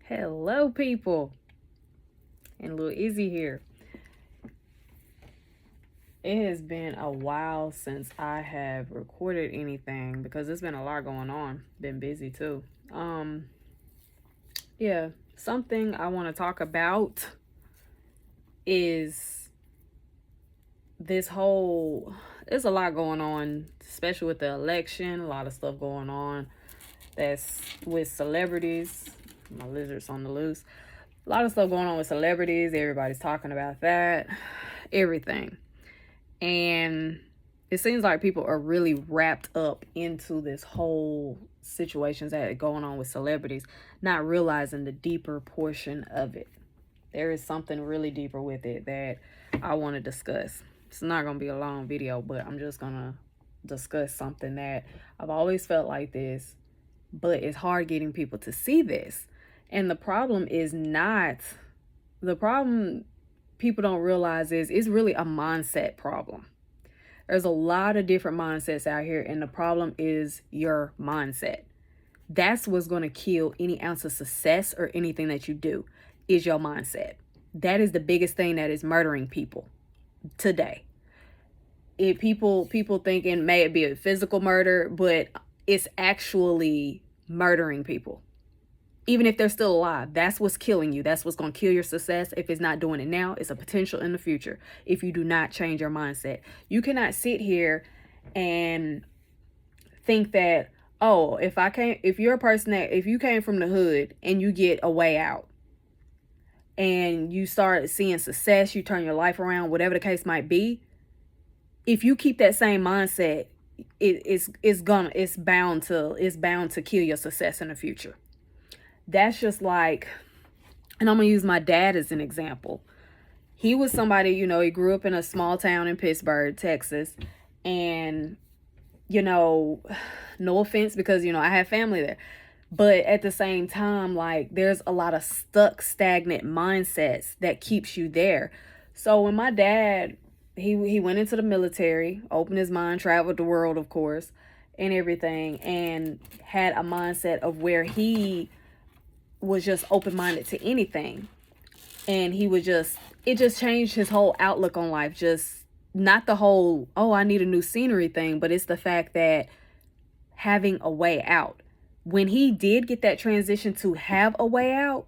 Hello, people, and Lil Izzy here. It has been a while since I have recorded anything because there's been a lot going on. Been busy too. Um, yeah, something I want to talk about is this whole. There's a lot going on, especially with the election. A lot of stuff going on that's with celebrities. My lizard's on the loose. A lot of stuff going on with celebrities. Everybody's talking about that. Everything. And it seems like people are really wrapped up into this whole situations that are going on with celebrities, not realizing the deeper portion of it. There is something really deeper with it that I want to discuss. It's not going to be a long video, but I'm just going to discuss something that I've always felt like this, but it's hard getting people to see this. And the problem is not the problem people don't realize is it's really a mindset problem. There's a lot of different mindsets out here, and the problem is your mindset. That's what's going to kill any ounce of success or anything that you do is your mindset. That is the biggest thing that is murdering people today. If people thinking may it be a physical murder, but it's actually murdering people. Even if they're still alive, that's what's killing you. That's what's going to kill your success. If it's not doing it now, it's a potential in the future if you do not change your mindset. You cannot sit here and think that, oh, if you're a person that, if you came from the hood and you get a way out and you start seeing success, you turn your life around, whatever the case might be, if you keep that same mindset, it's bound to kill your success in the future. That's just like, and I'm going to use my dad as an example. He was somebody, he grew up in a small town in Pittsburgh, Texas. And, no offense because, I have family there. But at the same time, like, there's a lot of stuck, stagnant mindsets that keeps you there. So when my dad, he went into the military, opened his mind, traveled the world, of course, and everything, and had a mindset of where he was just open-minded to anything, and it just changed his whole outlook on life. Just not the whole, oh, I need a new scenery thing, but it's the fact that having a way out, when he did get that transition to have a way out,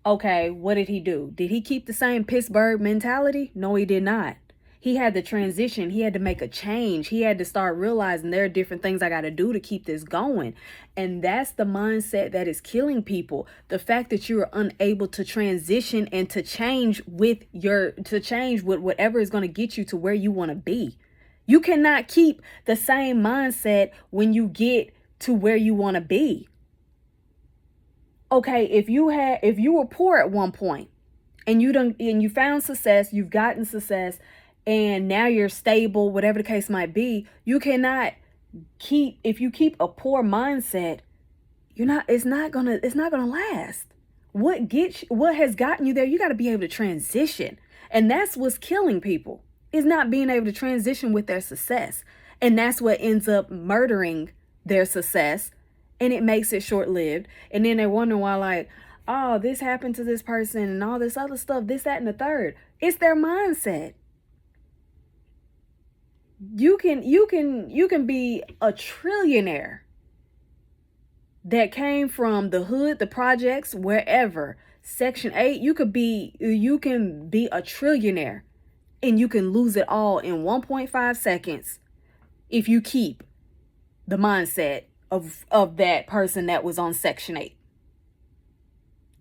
okay, what did he do? Did he keep the same Pittsburgh mentality? No, he did not. He had to transition. He had to make a change. He had to start realizing there are different things I got to do to keep this going. And that's the mindset that is killing people. The fact that you are unable to transition and to change with whatever is going to get you to where you want to be. You cannot keep the same mindset when you get to where you want to be. Okay, if you were poor at one point and you found success, you've gotten success, and now you're stable, whatever the case might be, you cannot if you keep a poor mindset, it's not gonna last. What has gotten you there, you got to be able to transition. And that's what's killing people, is not being able to transition with their success. And that's what ends up murdering their success, and it makes it short-lived. And then they're wondering why, like, oh, this happened to this person and all this other stuff, this, that, and the third. It's their mindset. You can be a trillionaire that came from the hood, the projects, wherever, Section 8. You can be a trillionaire, and you can lose it all in 1.5 seconds if you keep the mindset of that person that was on Section 8.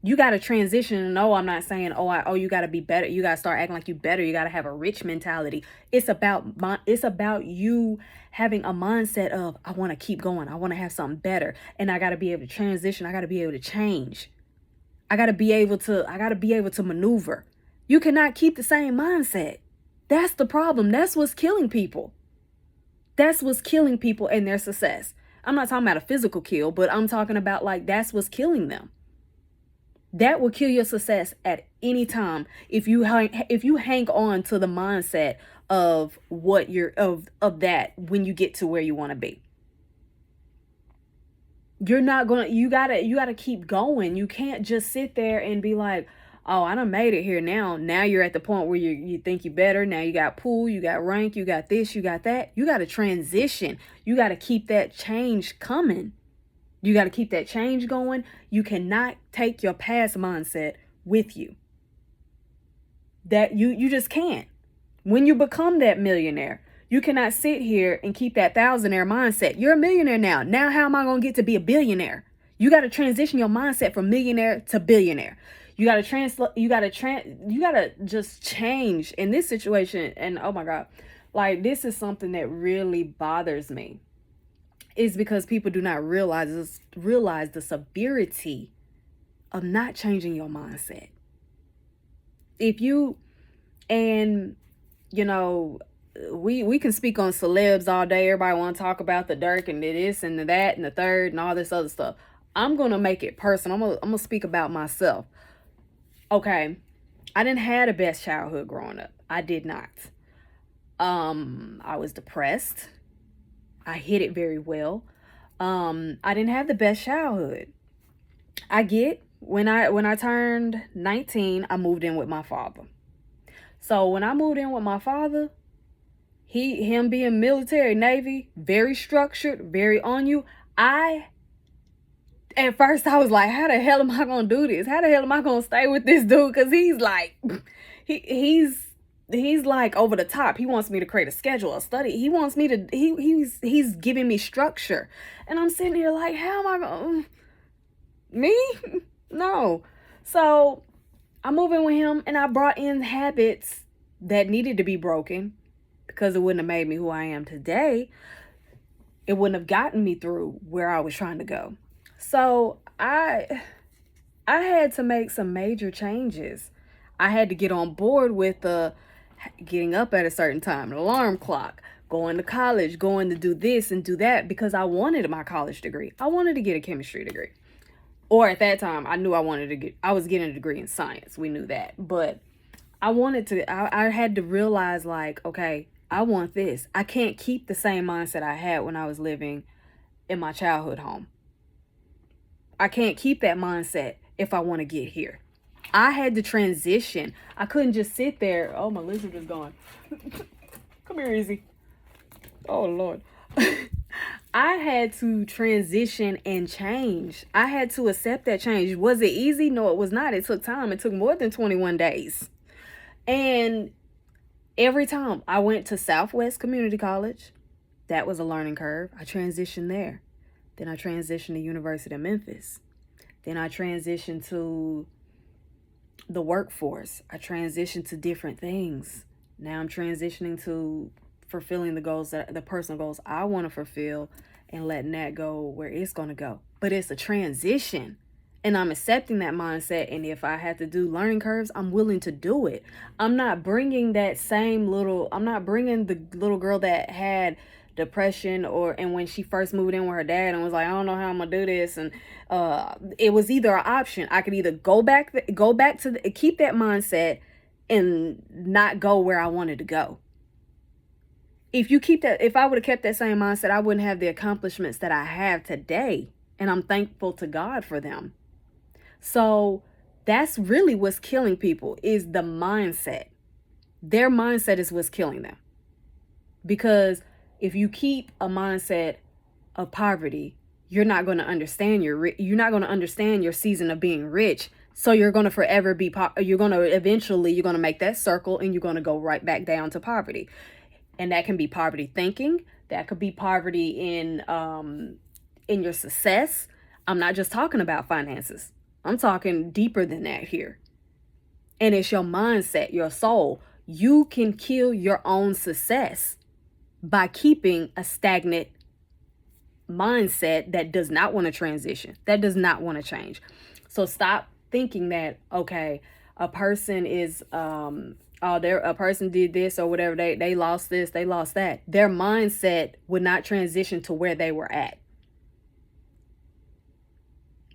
You got to transition. No, I'm not saying, you got to be better. You got to start acting like you better. You got to have a rich mentality. It's about you having a mindset of, I want to keep going. I want to have something better. And I got to be able to transition. I got to be able to change. I got to be able to maneuver. You cannot keep the same mindset. That's the problem. That's what's killing people. That's what's killing people and their success. I'm not talking about a physical kill, but I'm talking about, like, that's what's killing them. That will kill your success at any time if you hang on to the mindset of what you're of that when you get to where you want to be. You're not gonna, you gotta keep going. You can't just sit there and be like, oh, I done made it here now. Now you're at the point where you think you better. Now you got pool, you got rank, you got this, you got that. You gotta transition. You gotta keep that change coming. You gotta keep that change going. You cannot take your past mindset with you. That you just can't. When you become that millionaire, you cannot sit here and keep that thousandaire mindset. You're a millionaire now. Now, how am I going to get to be a billionaire? You got to transition your mindset from millionaire to billionaire. You got to just change in this situation. And oh my God, like, this is something that really bothers me, is because people do not realize the severity of not changing your mindset. If you, and you know, we can speak on celebs all day. Everybody want to talk about the Dirk and the this and the that and the third and all this other stuff. I'm gonna make it personal. I'm gonna speak about myself. Okay, I didn't have the best childhood growing up. I did not. I was depressed. I hid it very well. I didn't have the best childhood. When I turned 19, I moved in with my father. So when I moved in with my father, him being military, Navy, very structured, very on you. At first I was like, how the hell am I gonna do this? How the hell am I gonna stay with this dude? Cause he's like, he's like over the top. He wants me to create a schedule, a study. He wants me to, he's giving me structure. And I'm sitting here like, how am I gonna, me? No. So I moved in with him and I brought in habits that needed to be broken, because it wouldn't have made me who I am today. It wouldn't have gotten me through where I was trying to go. So I had to make some major changes. I had to get on board with getting up at a certain time, an alarm clock, going to college, going to do this and do that, because I wanted my college degree. I wanted to get a chemistry degree. Or at that time, I knew I was getting a degree in science. We knew that. But I had to realize, like, okay, I want this. I can't keep the same mindset I had when I was living in my childhood home. I can't keep that mindset if I want to get here. I had to transition. I couldn't just sit there. Oh, my lizard is gone. Come here, Izzy. Oh, Lord. I had to transition and change. I had to accept that change. Was it easy? No, it was not. It took time. It took more than 21 days. And every time I went to Southwest Community College, that was a learning curve. I transitioned there. Then I transitioned to University of Memphis. Then I transitioned to the workforce. I transitioned to different things. Now I'm transitioning to fulfilling the personal goals I want to fulfill, and letting that go where it's going to go. But it's a transition, and I'm accepting that mindset. And if I have to do learning curves, I'm willing to do it. I'm not bringing the little girl that had depression and when she first moved in with her dad and was like, I don't know how I'm gonna do this. And it was either an option. I could either go back to keep that mindset and not go where I wanted to go. If I would have kept that same mindset, I wouldn't have the accomplishments that I have today. And I'm thankful to God for them. So that's really what's killing people, is the mindset. Their mindset is what's killing them. Because if you keep a mindset of poverty, you're not going to understand your season of being rich. So you're going to forever be you're going to make that circle, and you're going to go right back down to poverty. And that can be poverty thinking. That could be poverty in your success. I'm not just talking about finances. I'm talking deeper than that here. And it's your mindset, your soul. You can kill your own success by keeping a stagnant mindset that does not want to transition, that does not want to change. So stop thinking that, okay, a person is a person did this or whatever, they lost this, they lost that. Their mindset would not transition to where they were at.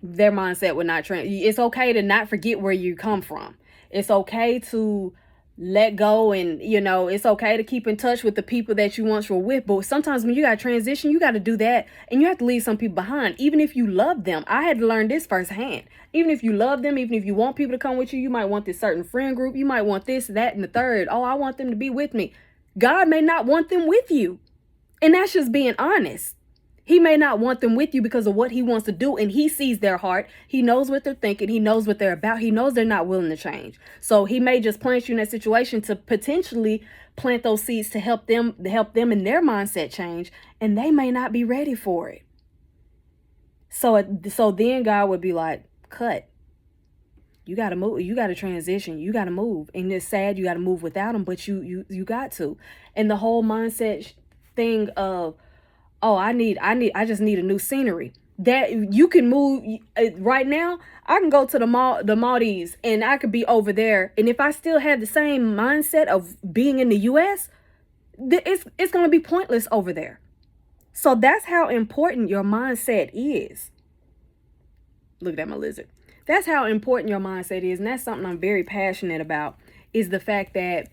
Their mindset would not it's okay to not forget where you come from. It's okay to let go, and it's okay to keep in touch with the people that you once were with, but sometimes when you got to transition, you got to do that, and you have to leave some people behind, even if you love them. I had to learn this firsthand. Even if you love them, even if you want people to come with you, you might want this certain friend group, you might want this, that, and the third. Oh, I want them to be with me. God may not want them with you, and that's just being honest. He may not want them with you because of what he wants to do, and he sees their heart. He knows what they're thinking. He knows what they're about. He knows they're not willing to change. So he may just plant you in that situation to potentially plant those seeds to help them in their mindset change, and they may not be ready for it. So then God would be like, cut. You got to move. You got to transition. You got to move. And it's sad you got to move without them, but you got to. And the whole mindset thing of, oh, I just need a new scenery. That you can move right now. I can go to the Maldives, and I could be over there. And if I still have the same mindset of being in the US, it's going to be pointless over there. So that's how important your mindset is. Look at my lizard. That's how important your mindset is. And that's something I'm very passionate about, is the fact that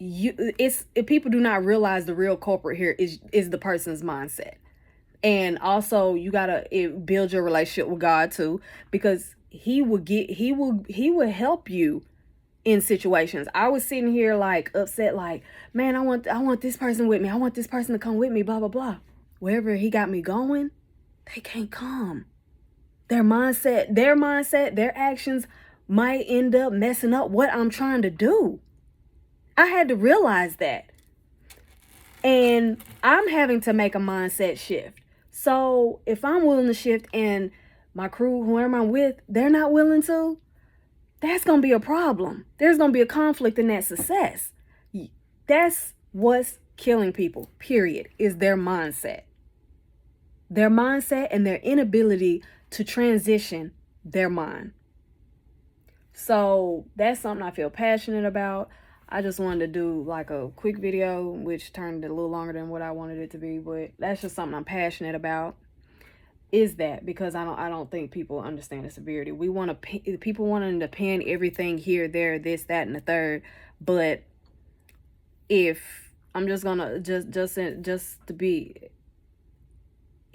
if people do not realize the real culprit here is the person's mindset. And also you gotta build your relationship with God too, because he will help you in situations. I was sitting here like upset, like, man, I want this person with me. I want this person to come with me, blah, blah, blah. Wherever he got me going, they can't come. Their mindset, their actions might end up messing up what I'm trying to do. I had to realize that. And I'm having to make a mindset shift. So if I'm willing to shift and my crew, whoever I'm with, they're not willing to, that's going to be a problem. There's going to be a conflict in that success. That's what's killing people, period, is their mindset. Their mindset and their inability to transition their mind. So that's something I feel passionate about. I just wanted to do like a quick video, which turned a little longer than what I wanted it to be, but that's just something I'm passionate about. Is that because I don't think people understand the severity. People wanting to pin everything here, there, this, that, and the third. But if I'm just gonna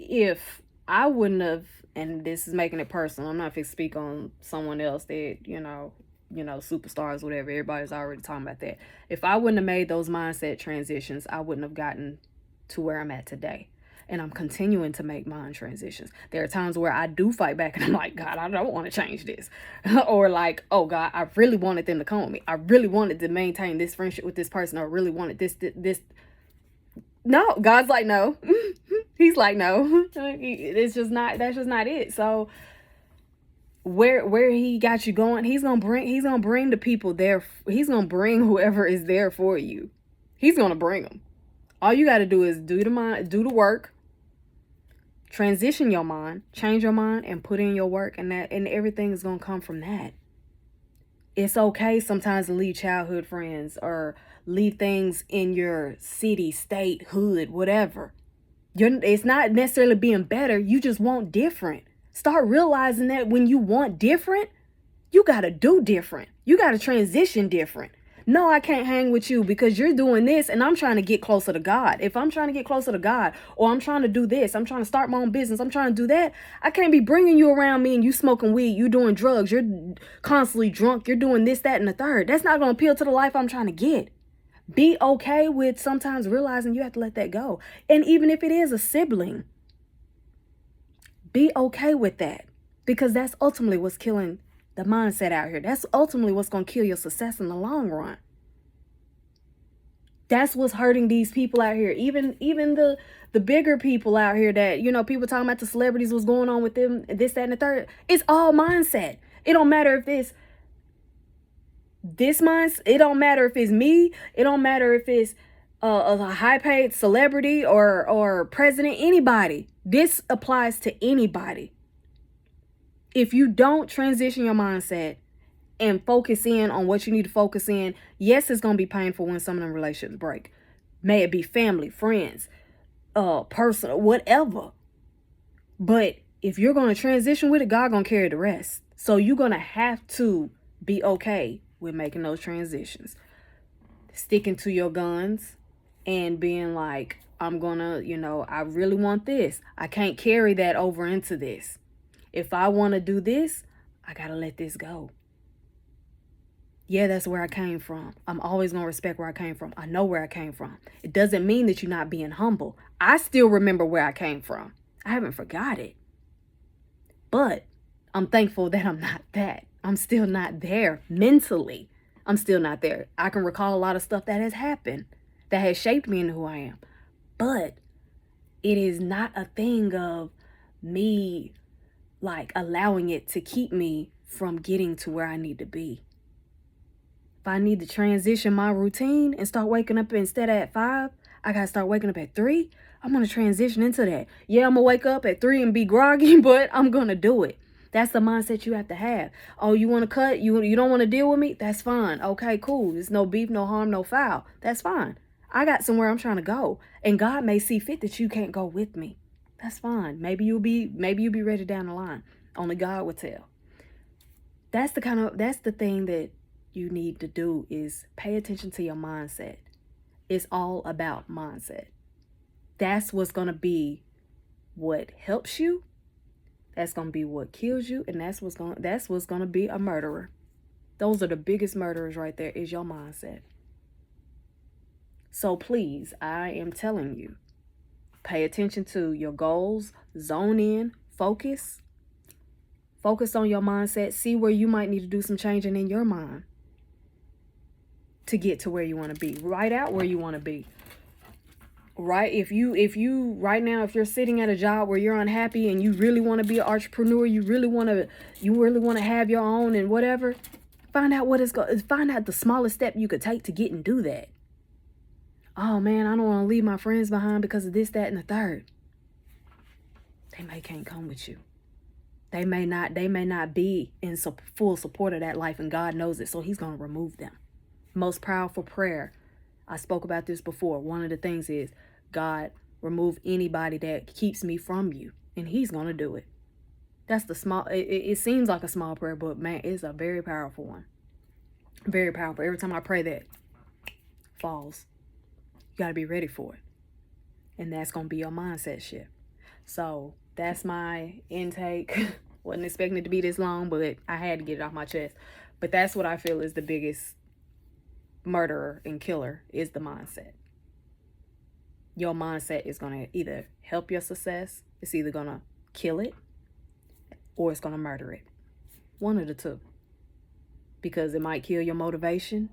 if I wouldn't have, and this is making it personal, I'm not going to speak on someone else that, superstars, whatever, everybody's already talking about that. If I wouldn't have made those mindset transitions, I wouldn't have gotten to where I'm at today. And I'm continuing to make mind transitions. There are times where I do fight back and I'm like, God, I don't want to change this. Or like, oh God, I really wanted them to come with me. I really wanted to maintain this friendship with this person. I really wanted this. No, God's like, no. He's like, no. That's just not it. So where he got you going, he's gonna bring the people there. He's gonna bring whoever is there for you. He's gonna bring them. All you got to do is do the work, transition your mind, change your mind, and put in your work, and everything is gonna come from that. It's okay sometimes to leave childhood friends or leave things in your city, state, hood, whatever. It's not necessarily being better. You just want different. Start realizing that when you want different, you got to do different. You got to transition different. No, I can't hang with you because you're doing this and I'm trying to get closer to God. If I'm trying to get closer to God, or I'm trying to do this, I'm trying to start my own business, I'm trying to do that, I can't be bringing you around me and you smoking weed, you doing drugs, you're constantly drunk, you're doing this, that, and the third. That's not going to appeal to the life I'm trying to get. Be okay with sometimes realizing you have to let that go. And even if it is a sibling, be okay with that, because that's ultimately what's killing the mindset out here. That's ultimately what's going to kill your success in the long run. That's what's hurting these people out here. Even the bigger people out here that, people talking about the celebrities, what's going on with them, this, that, and the third. It's all mindset. It don't matter if it's this mindset. It don't matter if it's me. It don't matter if it's a high-paid celebrity or president, anybody. This applies to anybody. If you don't transition your mindset and focus in on what you need to focus in, yes, it's going to be painful when some of them relationships break. May it be family, friends, personal, whatever. But if you're going to transition with it, God going to carry the rest. So you're going to have to be okay with making those transitions. Sticking to your guns and being like, I'm gonna, I really want this. I can't carry that over into this. If I want to do this, I gotta let this go. Yeah, that's where I came from. I'm always going to respect where I came from. I know where I came from. It doesn't mean that you're not being humble. I still remember where I came from. I haven't forgot it. But I'm thankful that I'm not that. I'm still not there mentally. I'm still not there. I can recall a lot of stuff that has happened that has shaped me into who I am. But it is not a thing of me like allowing it to keep me from getting to where I need to be. If I need to transition my routine and start waking up instead of at 5, I got to start waking up at 3. I'm going to transition into that. Yeah, I'm going to wake up at 3 and be groggy, but I'm going to do it. That's the mindset you have to have. Oh, you want to cut? You don't want to deal with me? That's fine. Okay, cool. There's no beef, no harm, no foul. That's fine. I got somewhere I'm trying to go. And God may see fit that you can't go with me. That's fine. Maybe you'll be ready down the line. Only God would tell. That's the thing that you need to do, is pay attention to your mindset. It's all about mindset. That's what's going to be what helps you. That's going to be what kills you. And that's what's going to be a murderer. Those are the biggest murderers right there, is your mindset. So please, I am telling you, pay attention to your goals, zone in, focus on your mindset, see where you might need to do some changing in your mind to get to where you want to be. Write out where you want to be. Right? If you right now, if you're sitting at a job where you're unhappy and you really want to be an entrepreneur, you really want to have your own and whatever, find out the smallest step you could take to get and do that. Oh man, I don't want to leave my friends behind because of this, that, and the third. They can't come with you. They may not be in full support of that life, and God knows it, so he's going to remove them. Most powerful prayer. I spoke about this before. One of the things is, God, remove anybody that keeps me from you, and he's going to do it. That's the small, it seems like a small prayer, but man, it's a very powerful one. Very powerful. Every time I pray that, falls. You got to be ready for it. And that's going to be your mindset shift. So that's my intake. Wasn't expecting it to be this long, but I had to get it off my chest. But that's what I feel is the biggest murderer and killer, is the mindset. Your mindset is going to either help your success, it's either going to kill it, or it's going to murder it. One of the two. Because it might kill your motivation,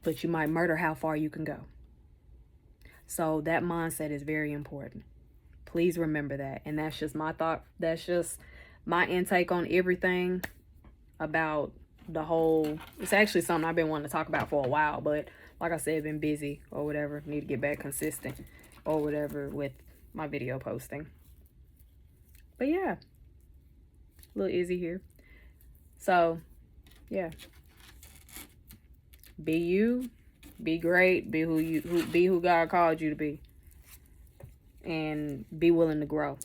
but you might murder how far you can go. So that mindset is very important. Please remember that. And that's just my thought. That's just my intake on everything about the whole. It's actually something I've been wanting to talk about for a while, but like I said, been busy or whatever. Need to get back consistent or whatever with my video posting. But yeah, a little Izzy here. So yeah, be you, be great, be who God called you to be, and be willing to grow.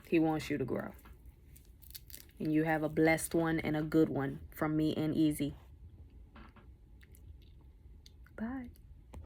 He wants you to grow. And you have a blessed one and a good one from me and Easy. Bye.